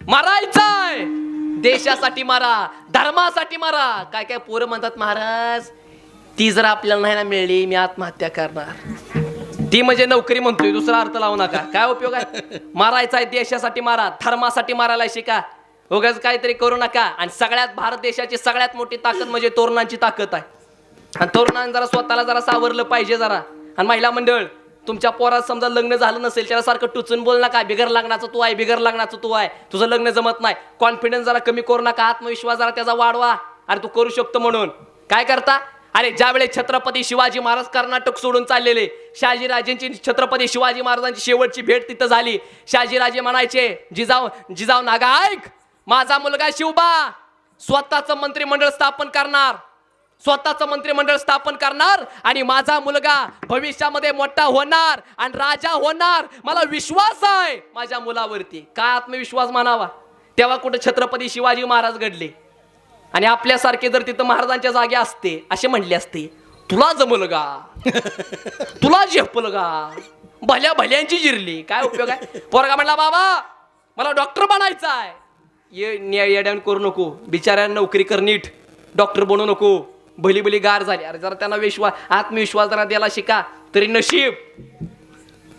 मारायचाय, देशासाठी मारा, धर्मासाठी मारा. काय काय पोरं म्हणतात महाराज ती जर आपल्याला नाही ना मिळली मी आत्महत्या करणार. ती म्हणजे नोकरी म्हणतोय, दुसरा अर्थ लावू नका. काय उपयोग आहे? मारायचाय देशासाठी मारा, धर्मासाठी मारायला शिका. उगाच काहीतरी करू नका. आणि सगळ्यात भारत देशाची सगळ्यात मोठी ताकद म्हणजे तरुणांची ताकद आहे. आणि तरुणांनी जरा स्वतःला जरा सावरलं पाहिजे जरा. आणि महिला मंडळ, तुमच्या पोरात समजा लग्न झालं नसेल त्याला सारखं टुचून बोल नका. बिगर लग्नाचं तू आहे, बिगर लग्नाचं तू आहे, तुझं लग्न जमत नाही. कॉन्फिडन्स जरा कमी करू नका, आत्मविश्वास जरा त्याचा वाढवा. अरे तू करू शकतो म्हणून. काय करता? अरे ज्यावेळेस छत्रपती शिवाजी महाराज कर्नाटक सोडून चाललेले, शहाजीराजेंची छत्रपती शिवाजी महाराजांची शेवटची भेट तिथं झाली. शहाजीराजे म्हणायचे, जिजाऊ नागा ऐक, माझा मुलगा शिवबा स्वतःचं मंत्रिमंडळ स्थापन करणार, स्वतःचं मंत्रिमंडळ स्थापन करणार आणि माझा मुलगा भविष्यामध्ये मोठा होणार आणि राजा होणार. मला विश्वास आहे माझ्या मुलावरती. काय आत्मविश्वास म्हणावा. तेव्हा कुठे छत्रपती शिवाजी महाराज घडले. आणि आपल्यासारखे जर तिथं महाराजांच्या जागे असते असे म्हणले असते, तुला जमल का, तुला झेपल का, भल्या भल्यांची जिरली. काय उपयोग आहे? पोरगा म्हणला बाबा मला डॉक्टर बनायचं आहे. येड्यान करू नको, बिचाऱ्या नोकरी कर नीट, डॉक्टर बनू नको. भली भली गार झाली. अरे जरा त्यांना आत्मविश्वास जरा द्यायला शिका. तरी नशीब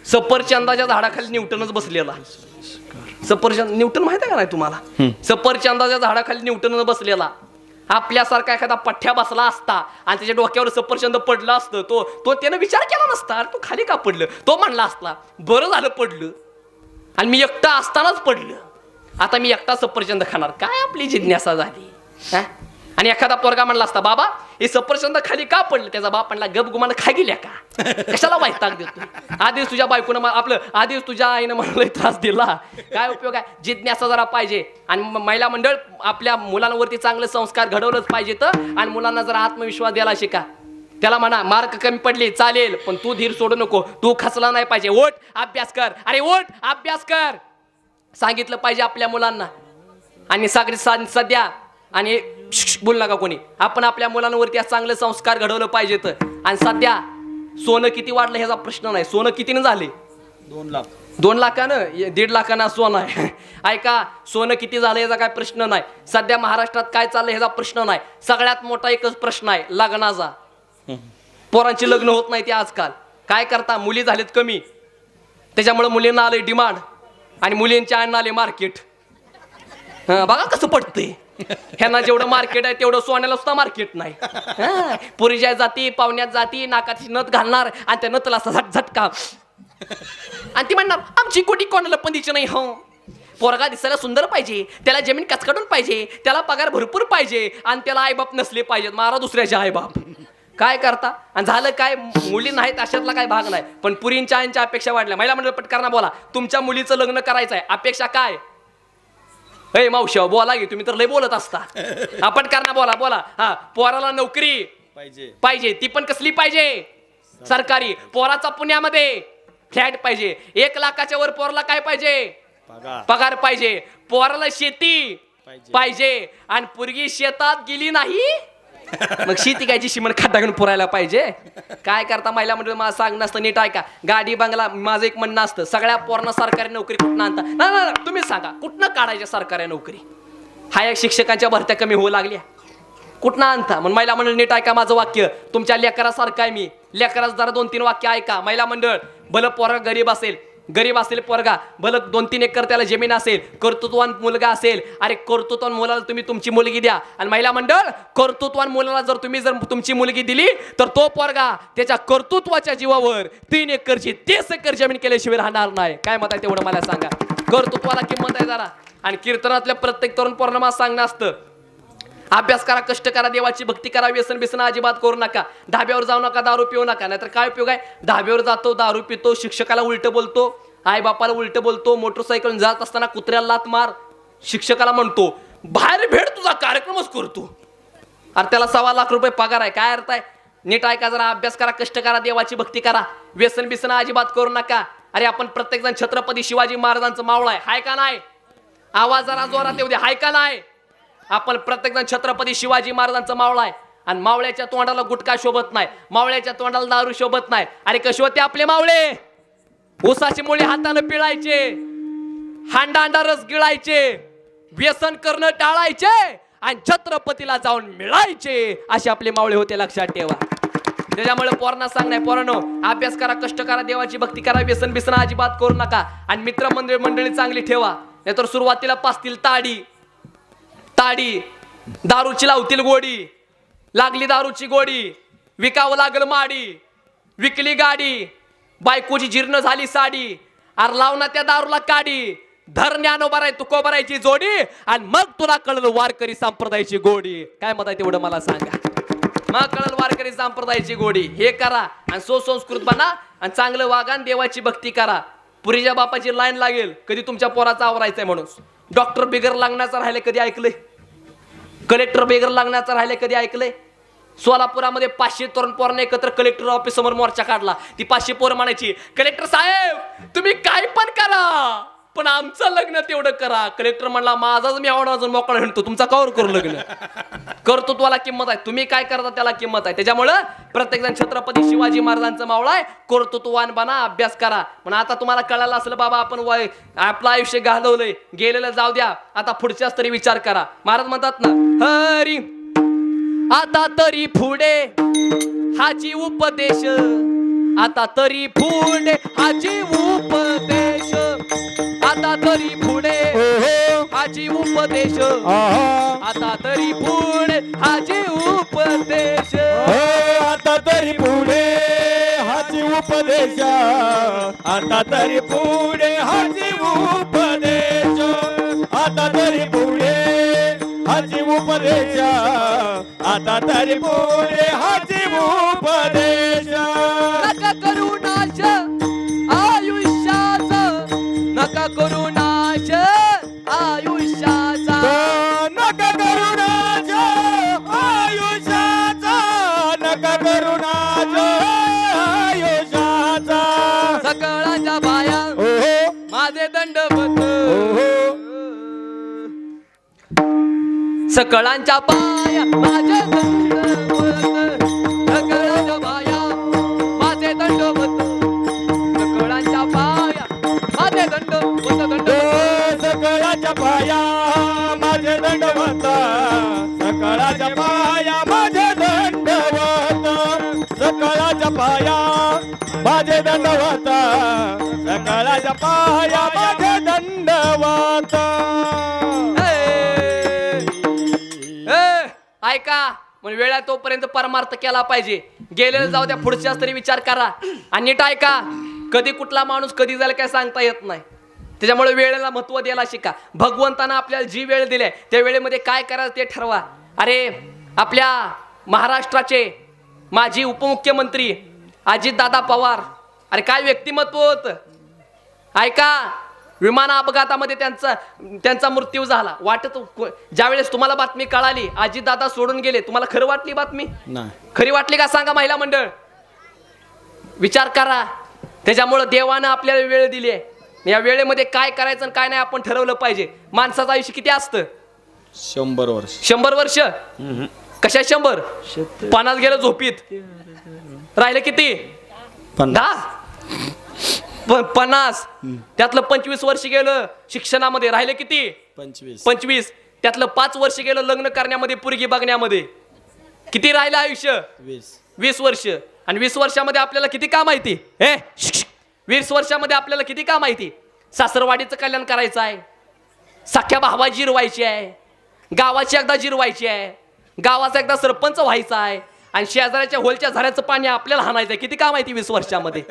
सफरचंदाच्या झाडाखाली न्यूटनच बसलेला. सफरचंद न्यूटन माहित आहे का नाही तुम्हाला? सफरचंदाच्या झाडाखाली न्यूटन बसलेला. आपल्यासारखा एखादा पठ्ठ्या बसला असता आणि त्याच्या डोक्यावर सफरचंद पडलं असतं, तो त्यानं विचार केला नसता. अरे तू खाली का पडलं? तो म्हणला असता बरं झालं पडलं आणि मी एकटा असतानाच पडलं, आता मी एकटा सफरचंद खाणार. काय आपली जिज्ञासा झाली. आणि एखादा पोरगा म्हणला असता बाबा हे सफरचंद खाली का पडलं? त्याचा बाप म्हणला गप गुमान खा गेल्या का, कशाला वैताग देतो. आधीच तुझ्या बायकोनं आधीच तुझ्या आईनं मला त्रास दिला. काय उपयोग आहे? जिज्ञासा जरा पाहिजे. आणि महिला मंडळ, आपल्या मुलांवरती चांगले संस्कार घडवलंच पाहिजे तर. आणि मुलांना जरा आत्मविश्वास द्यायला शिका. त्याला म्हणा मार्क कमी पडले चालेल पण तू धीर सोडू नको, तू खचला नाही पाहिजे, ओठ अभ्यास कर, अरे ओठ अभ्यास कर सांगितलं पाहिजे आपल्या मुलांना. आणि सध्या आणि बोल नका कोणी, आपण आपल्या मुलांवरती चांगले संस्कार घडवलं पाहिजेत. आणि सध्या सोनं किती वाढलं ह्याचा प्रश्न नाही. सोनं कितीनं झाले? 2 लाख. 2 लाखानं 1.5 लाखानं सोनं आहे. ऐका, सोनं किती झालं याचा काय प्रश्न नाही. सध्या महाराष्ट्रात काय चाललंय ह्याचा प्रश्न नाही. सगळ्यात मोठा एकच प्रश्न आहे लग्नाचा. पोरांची लग्न होत नाही ते आजकाल. काय करता? मुली झालेत कमी, त्याच्यामुळे मुलींना आले डिमांड आणि मुलींच्या आईंना आले मार्केट. बघा कसं पडतंय. ह्यांना जेवढं मार्केट आहे तेवढं सोन्याला सुद्धा मार्केट नाही. पुरीच्या जाती, पाहुण्यात जाती, नाकाची नथ घालणार आणि त्या नथला असा झटका आणि ती म्हणणार आमची कोटी कोणाला पण द्यायची नाही. हो, पोरगा दिसायला सुंदर पाहिजे, त्याला जमीन कचकटून पाहिजे, त्याला पगार भरपूर पाहिजे आणि त्याला आईबाप नसले पाहिजेत. मारा दुसऱ्याचे आईबाप. काय करता? आणि झालं काय? मुली नाहीत अशातला काय भाग नाही, पण पुरींच्या आईंच्या अपेक्षा वाढल्या. महिला मंडळ पटकन बोला, तुमच्या मुलीचं लग्न करायचं आहे, अपेक्षा काय? हे मावशी बोला की, तुम्ही तर लय बोलत असता. आपण करणार बोला. हा, पोराला नोकरी पाहिजे, ती पण कसली पाहिजे? सरकारी. पोराचा पुण्यामध्ये फ्लॅट पाहिजे. 1 लाखाच्या वर पोराला काय पाहिजे? पगार पाहिजे. पोराला शेती पाहिजे. आणि पोरगी शेतात गेली नाही मग शेती कायची शिमण खड्डा घेऊन पुरायला पाहिजे. काय करता? महिला मंडळ मला सांग नसतं, नीट ऐका. गाडी बंगला, माझं एक म्हणणं असतं, सगळ्या पोरांना सरकारी नोकरी कुठनं आणता? ना तुम्हीच सांगा कुठनं काढायच्या सरकारी नोकरी? हा एक शिक्षकांच्या भरत्या कमी होऊ लागल्या, कुठनं आणता? म्हणून महिला मंडळ नीट ऐका माझं वाक्य. तुमच्या लेकरासारखं आहे मी. लेकराचं जरा 2-3 वाक्य ऐका. महिला मंडळ, भलं पोरगा गरीब असेल पोरगा, भलं 2-3 एकर त्याला जमीन असेल, कर्तृत्वान मुलगा असेल, अरे कर्तृत्वान मुलाला तुम्ही तुमची मुलगी द्या. आणि महिला मंडळ, कर्तृत्वान मुलाला जर तुम्ही तुमची मुलगी दिली तर तो पोरगा त्याच्या कर्तृत्वाच्या जीवावर 3 एकरची 30 एकर जमीन केल्याशिवाय राहणार नाही. काय मत आहे तेवढं मला सांगा. कर्तृत्वाला किंमत आहे जरा. आणि कीर्तनातल्या प्रत्येक तरुण पोरांना मला सांगणं असतं, अभ्यास करा, कष्ट करा, देवाची भक्ती करा, व्यसन बिसन अजिबात करू नका, धाब्यावर जाऊ नका, दारू पिऊ नका. नाहीतर काय उपयोग आहे? धाब्यावर जातो, दारू पितो, शिक्षकाला उलट बोलतो, आई बापाला उलट बोलतो, मोटरसायकल जात असताना कुत्र्याला लात मार, शिक्षकाला म्हणतो बाहेर भेट, तुझा कार्यक्रमच करतो. अरे त्याला 1.25 लाख रुपये पगार आहे. काय अर्थ आहे? नीट ऐका जरा. अभ्यास करा, कष्ट करा, देवाची भक्ती करा, व्यसन बिसन अजिबात करू नका. अरे आपण प्रत्येक जण छत्रपती शिवाजी महाराजांचं मावळा आहे, हाय का नाही? आवाज जरा जोरात येऊ दे, हाय का नाही? आपण प्रत्येक जण छत्रपती शिवाजी महाराजांचं मावळा आहे. आणि मावळ्याच्या तोंडाला गुटखा शोभत नाही, मावळ्याच्या तोंडाला दारू शोभत नाही. अरे कसे होते आपले मावळे? ऊसाची मुळे हाताने पिळायचे, हांडा रस गिळायचे, व्यसन करणं टाळायचे आणि छत्रपतीला जाऊन मिळायचे असे आपले मावळे होते, लक्षात ठेवा. त्याच्यामुळे पोरांना सांगणार, पोरांनो अभ्यास करा, कष्ट करा, देवाची भक्ती करा, व्यसन बिसन अजिबात करू नका आणि मित्र मंडळी चांगली ठेवा. नाहीतर सुरुवातीला पासतील ताडी, दारूची लावतील गोडी, लागली दारूची गोडी, विकावं लागल माडी, विकली गाडी, बायकोची जीर्ण झाली साडी, अरे लावना त्या दारूला काडी, धर ज्ञानोबा राय तुकोबारायची जोडी आणि मग तुला कळलं वारकरी संप्रदायाची गोडी. काय मत आहे तेवढं मला सांगा. मग कळलं वारकरी संप्रदायाची गोडी. हे करा आणि सुसंस्कृत बना आणि चांगलं वागा आणि देवाची भक्ती करा. पुरीच्या बापाची लाईन लागेल कधी तुमच्या पोराचा आवरायचंय म्हणून. डॉक्टर बिगर लागण्याचं राहिले कधी ऐकलंय? कलेक्टर बिगर लागण्याचं राहिले कधी ऐकलंय? सोलापुरामध्ये 500 तरुण पोरांनी एकत्र कलेक्टर ऑफिस समोर मोर्चा काढला. ती 500 पोरं म्हणायची, कलेक्टर साहेब तुम्ही काय पण करा पण आमचं लग्न तेवढं करा. कलेक्टर म्हणला, माझाच मी आवडा अजून मोकळा हिंडतो, तुमचा कवर करू लग्न. कर्तृत्वाला किंमत आहे, तुम्ही काय करता त्याला किंमत आहे. त्याच्यामुळं प्रत्येक जण छत्रपती शिवाजी महाराजांचं मावळा आहे. कर्तृत्ववान बना, अभ्यास करा. पण आता तुम्हाला कळालं असलं बाबा आपण आपलं आयुष्य घालवलंय, गेलेलं जाऊ द्या, आता पुढच्याच तरी विचार करा. महाराज म्हणतात ना, हरी आता तरी पुढे हाची उपदेश, आता तरी पुढे हाची उपदेश, आता तरी पुढे हाची उपदेश, आता तरी पुढे हाची उपदेश, आता तरी पुढे हाची उपदेश, आता तरी पुढे हाची उपदेश, आता तरी पुढे हाची उपदेश, आता तरी पुढे हाची उपदेश. नका करू नाश आयुष्याचा, नका करू नाश आयुष्याचा, नका करू नाश आयुष्याचा, नका करू नाश आयुष्याचा. सकळांच्या बाया माझे दंडवत, सकळांच्या पाया माझे दंडवत, सकळांच्या पाया माझे दंडवत, सकळांच्या पाया माझे दंडवत, दंडवत. सकळाच्या पाया माझे दंडवत, सकळाच्या पाया माझे दंडवत, सकळाच्या पाया माझे दंडवत, सकळाच्या पाया माझे दंडवत. ऐका, म्हणजे वेळा तोपर्यंत परमार्थ केला पाहिजे. गेलेलं जाऊ द्या, पुढच्याच तरी विचार करा. आणि नीट ऐका, कधी कुठला माणूस कधी जाईल काय सांगता येत नाही. त्याच्यामुळे वेळेला महत्व द्यायला शिका. भगवंतानं आपल्याला जी वेळ दिली त्या वेळेमध्ये काय करायचं ते ठरवा. अरे आपल्या महाराष्ट्राचे माजी उपमुख्यमंत्री अजितदादा पवार, अरे काय व्यक्तिमत्व होतं. ऐका, विमान अपघातामध्ये त्यांचा मृत्यू झाला. वाटत ज्यावेळेस तुम्हाला बातमी कळाली अजितदादा सोडून गेले, तुम्हाला खरं वाटली बातमी? नाही. खरी वाटली का सांगा महिला मंडळ? विचार करा. त्याच्यामुळं देवानं आपल्याला वेळ दिली आहे. या वेळेमध्ये काय करायचं आणि काय नाही आपण ठरवलं पाहिजे. माणसाचं आयुष्य किती असतं? 100 वर्ष. 100 वर्ष. कशा 100? 50 गेलं झोपीत, राहिलं किती? 50. त्यातलं 25 वर्ष गेलं शिक्षणामध्ये, राहिलं किती? 25. त्यातलं 5 वर्ष गेलं लग्न करण्यामध्ये, पोरगी बघण्यामध्ये. किती राहिलं आयुष्य? 20 वर्ष. आणि 20 वर्षामध्ये आपल्याला किती काम माहिती? 20 वर्षामध्ये आपल्याला किती काम माहिती? सासरवाडीचं कल्याण करायचं आहे, सख्या भावा जिरवायची आहे, गावाची एकदा जिरवायची आहे, गावाचा एकदा सरपंच व्हायचा आहे, आणि शेजाऱ्याच्या होलच्या झऱ्याचं पाणी आपल्याला हाणायचंय. किती काम माहिती 20 वर्षामध्ये?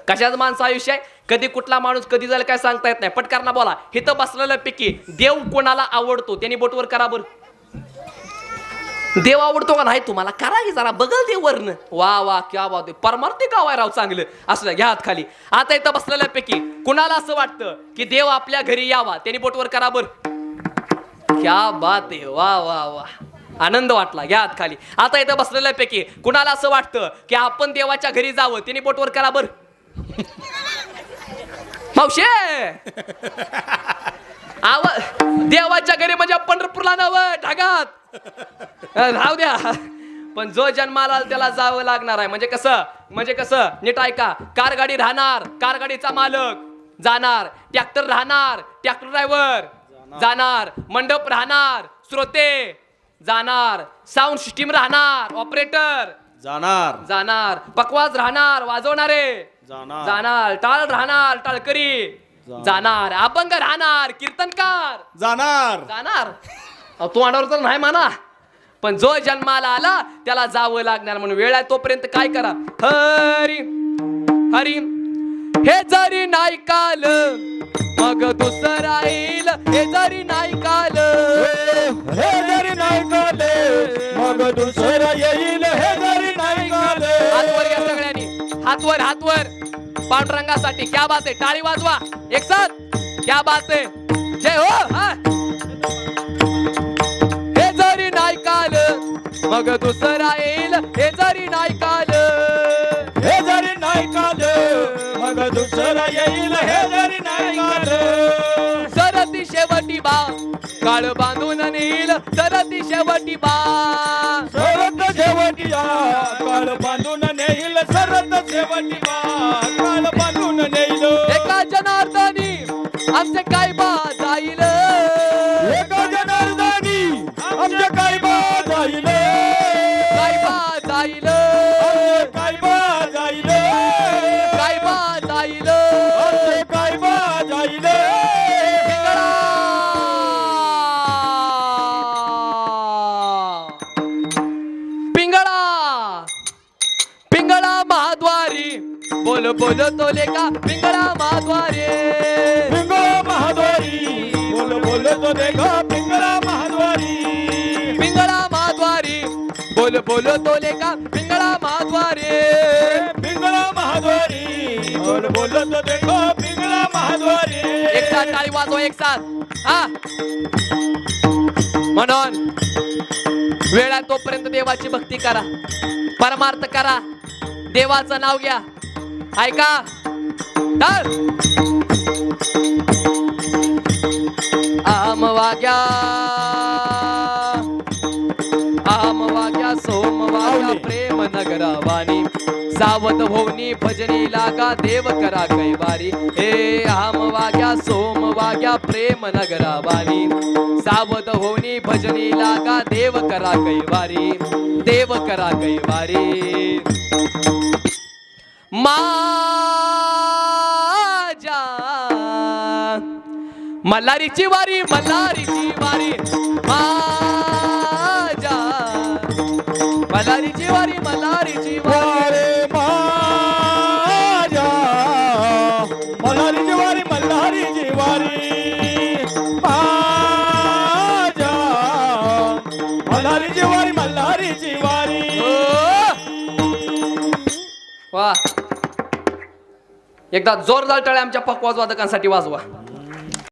कशाच माणसं आयुष्य आहे. कधी कुठला माणूस कधी जायला काय सांगता येत नाही. पटकरना बोला. इथं बसलेल्या पैकी देव कोणाला आवडतो त्यांनी बोटवर करा बरं. देव आवडतो का नाही तुम्हाला? करा की जरा, बघल देव वरनं. वा वा क्या बात, परमार्थी गाव आहे राव, चांगलं असं घ्या हात खाली. आता इथं बसलेल्या पैकी कुणाला असं वाटतं की देव आपल्या घरी यावा? त्यांनी बोटवर करा बरं. क्या बात आहे, वा वा वा, आनंद वाटला, घ्या हात खाली. आता इथं बसलेल्यापैकी कुणाला असं वाटतं की आपण देवाच्या घरी जावं? त्यांनी बोटवर करा बर. मावशे देवाच्या घरी म्हणजे पंढरपूरला नवं ढगात राहू द्या, पण जो जन्माला आला त्याला जावं लागणार आहे. म्हणजे कसं नीट ऐका. कार गाडी राहणार, कार गाडीचा मालक जाणार. ट्रॅक्टर राहणार, ट्रॅक्टर ड्रायव्हर जाणार. मंडप राहणार, श्रोते जाणार, साऊंड सिस्टीम राहणार, ऑपरेटर जाणार, पकवाज राहणार, वाजवणारे जाणार, टाळ राहणार, टाळकरी जाणार, अभंग राहणार, कीर्तनकार जाणार. तो अंडावर तर नाही म्हणा, पण जो जन्माला आला त्याला जावं लागणार. म्हणून वेळ आहे तोपर्यंत काय करा. हरी हरी हे जरी नाही काल मग दुसरा येईल. हे जरी नाही काल हे जरी नाही काले मग दुसरं येईल. हे जरी नाही काले. हातवर घ्या सगळ्यांनी, हातवर हातवर पांडुरंगासाठी. क्या बात आहे, टाळी वाजवा एक साथ. क्या बात आहे, जय हो. हा. हे जरी नाही काल मग दुसरा येईल. हे जरी नाही काल. हे जरी नाही काले मग दुसरं येईल. हे जरी नाही काले. सरती शेवटी बा काळ बांधून नेईल. सरती शेवटी बा सरत शेवटी काळ बांधून नेईल. सरत शेवटी काळ बांधून नेईल. एका जनार्दनी आमचे काय बा जाईल. एका जनार्दनी आमच्या काय बा जाईल. काय बा जाईल. काय बा जाईल. काय बा जाईल. काय बा जाईल. पिंगळा पिंगळा महाद्वारी बोल बोल तो लेका. पिंगळा महाद्वारी पिंगळा महाद्वारी बोल बोल तो देखा. पिंगळा महाद्वारी. पिंगळा महाद्वारी बोल बोल तो लेका. पिंगळा महाद्वारी. पिंगळा महाद्वारी बोल बोल तो देखा. पिंगळा महाद्वारी. एक साथ टाळी वाजवा एक साथ. हा म्हणून वेळ आहे तोपर्यंत देवाची भक्ती करा, परमार्थ करा, देवाचं नाव घ्या. ऐका टाळ. आम वाग्या सोम वाग्या प्रेम नगरावाणी. सावध होऊनी भजनी लागा देव करा कैवारी. हे आम वाग्या सोम वाग्या प्रेम नगरावाणी. सावध होऊनी भजनी लागा देव करा कैवारी. देव करा कैवारी. माझ्या मल्हारीची वारी, मल्हारीची वारी. माझ्या मल्हारीची वारी, मल्हारीची वारी. माझ्या मल्हारीची वारी. मल्हारीची वारी. माझ्या मल्हारीची वारी. मल्हारीची वारी. वा एकदा जोरदार टाळ्या आमच्या पकवाज वादकांसाठी वाजवा.